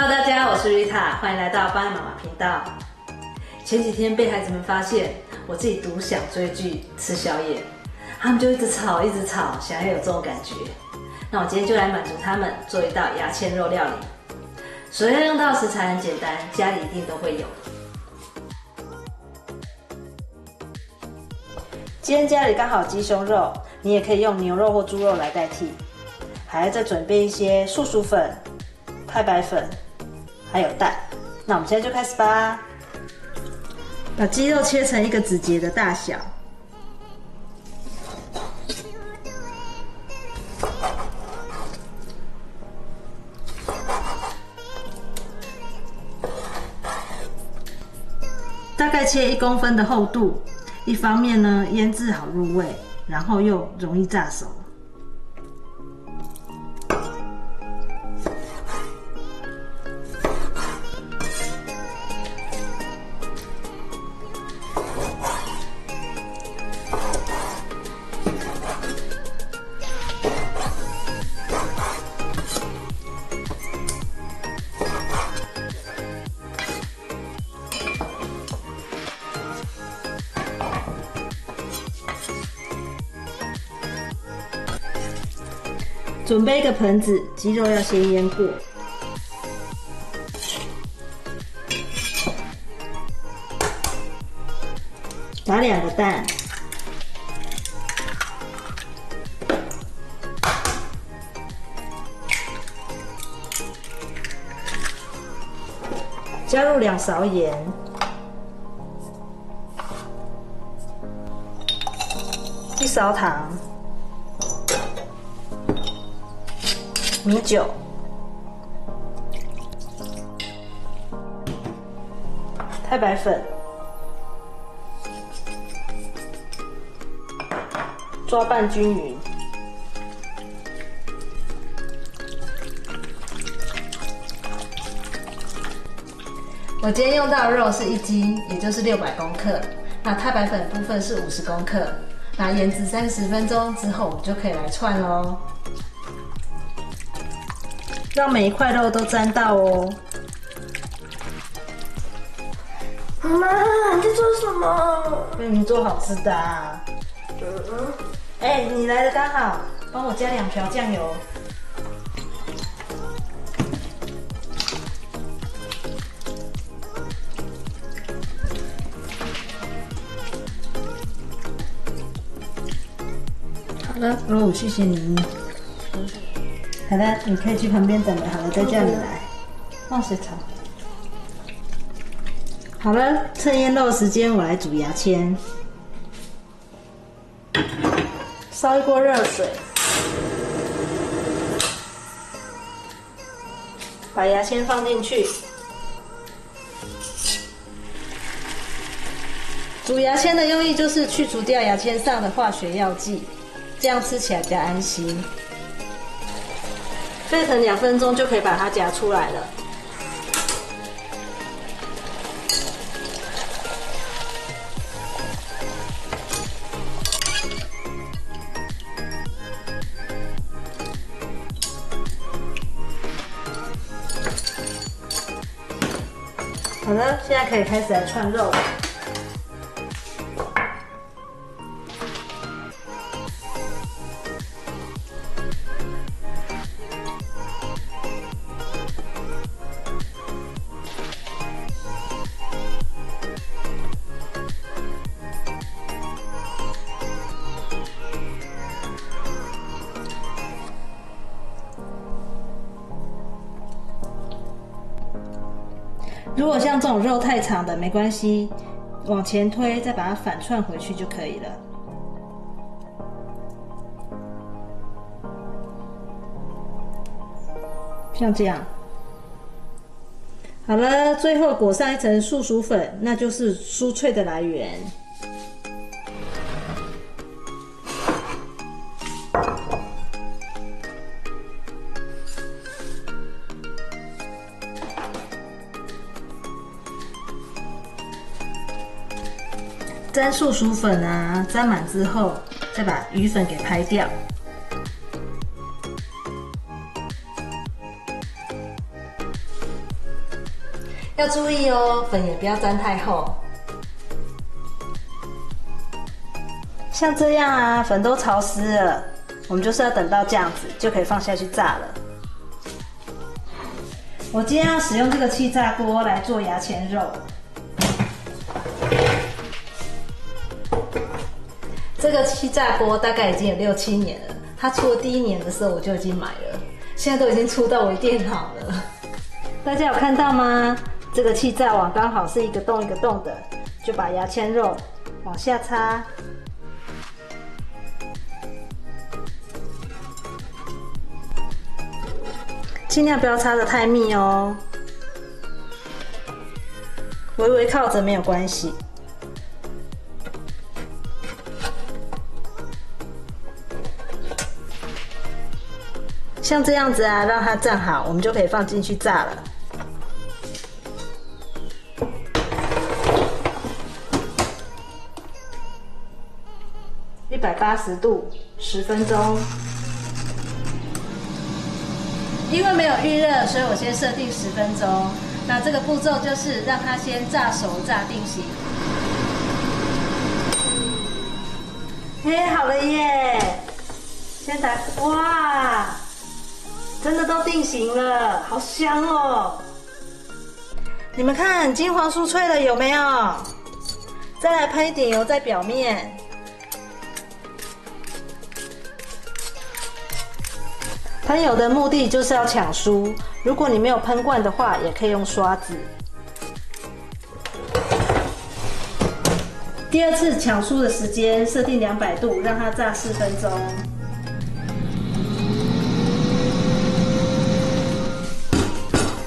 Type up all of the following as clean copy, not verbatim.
Hello， 大家，我是 Rita， 欢迎来到帮妈妈频道。前几天被孩子们发现我自己独享追剧、吃宵夜，他们就一直吵，想要有这种感觉。那我今天就来满足他们，做一道牙签肉料理。所要用到的食材很简单，家里一定都会有。今天家里刚好鸡胸肉，你也可以用牛肉或猪肉来代替。还要再准备一些素薯粉、太白粉，还有蛋。那我们现在就开始吧。把鸡肉切成一个指节的大小，大概切1公分的厚度。一方面呢，腌制好入味，然后又容易炸熟。准备一个盆子，鸡肉要先腌过。打2个蛋，加入2勺盐，1勺糖。米酒、太白粉，抓拌均匀。我今天用到的肉是1斤，也就是600公克。那太白粉部分是50公克。那腌制30分钟之后，我们就可以来串咯。让每一块肉都沾到哦。妈妈，你在做什么？为你做好吃的啊。你来的刚好，帮我加2瓢酱油。好了，谢谢你。好的，你可以去旁边等了。好了，再叫你来。放水炒。好了，趁腌肉时间，我来煮牙签。烧一锅热水，把牙签放进去。煮牙签的用意就是去除掉牙签上的化学药剂，这样吃起来比较安心。沸腾2分钟就可以把它夹出来了。好了，现在可以开始来串肉了。如果像这种肉太长的没关系，往前推再把它反串回去就可以了。像这样。好了，最后裹上一层素薯粉，那就是酥脆的来源。沾素薯粉啊，沾满之后，再把鱼粉给拍掉。要注意哦，粉也不要沾太厚。像这样啊，粉都潮湿了，我们就是要等到这样子就可以放下去炸了。我今天要使用这个气炸锅来做牙签肉。这个气炸锅大概已经有6、7年了，它出的第1年的时候我就已经买了，现在都已经出到我电脑了。大家有看到吗？这个气炸网刚好是一个洞一个洞的，就把牙签肉往下插。尽量不要插得太密哦，微微靠着没有关系。像这样子啊，让它站好，我们就可以放进去炸了。180度10分钟。因为没有预热，所以我先设定10分钟。那这个步骤就是让它先炸熟、炸定型。好了耶！先打，哇，真的都定型了，好香哦！你们看，金黄酥脆了有没有？再来喷一点油在表面。喷油的目的就是要抢酥，如果你没有喷惯的话，也可以用刷子。第2次抢酥的时间设定200度，让它炸4分钟。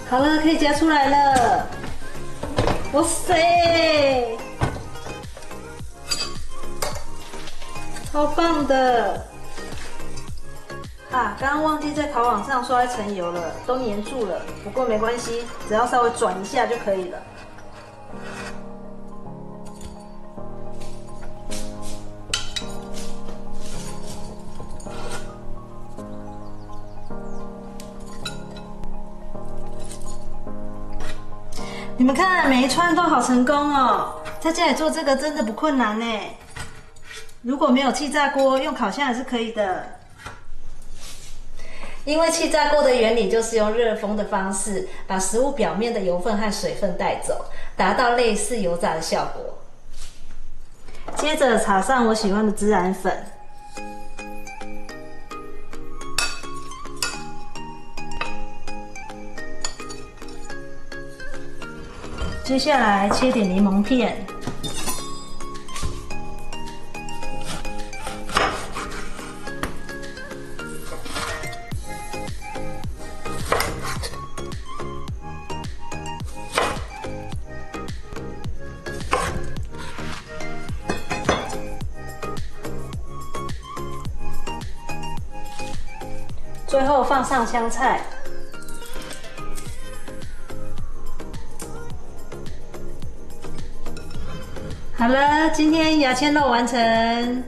好了，可以夹出来了。哇塞，超棒的！刚刚忘记在烤网上刷一层油了，都粘住了。不过没关系，只要稍微转一下就可以了。你们看，每一串都好成功哦！在家里做这个真的不困难呢。如果没有气炸锅，用烤箱也是可以的。因为气炸锅的原理就是用热风的方式，把食物表面的油分和水分带走，达到类似油炸的效果。接着撒上我喜欢的孜然粉，接下来切点柠檬片。最后放上香菜，好了，今天牙签肉完成。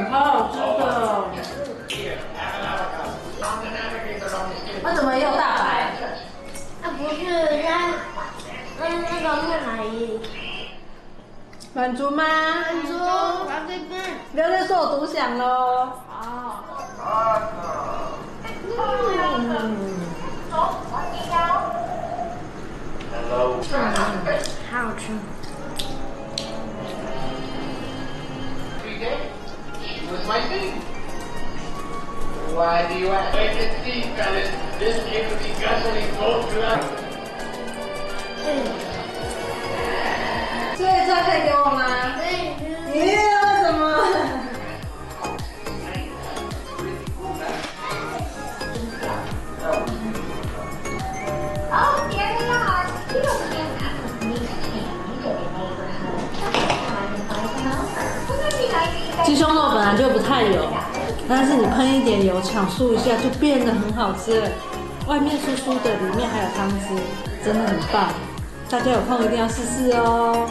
好好吃的。为什么又大白？不是他，那个木乃伊。满足吗？满足。来这边。刘六说我独享喽。好。好好吃。With my team. Why do you ask? Wait and see, fellas. This game will be gasoline gold throughout. 所以这可以给我吗？可以。耶！鸡胸肉本来就不太油，但是你喷一点油，抢酥一下就变得很好吃了。外面酥酥的，里面还有汤汁，真的很棒。大家有空一定要试试哦。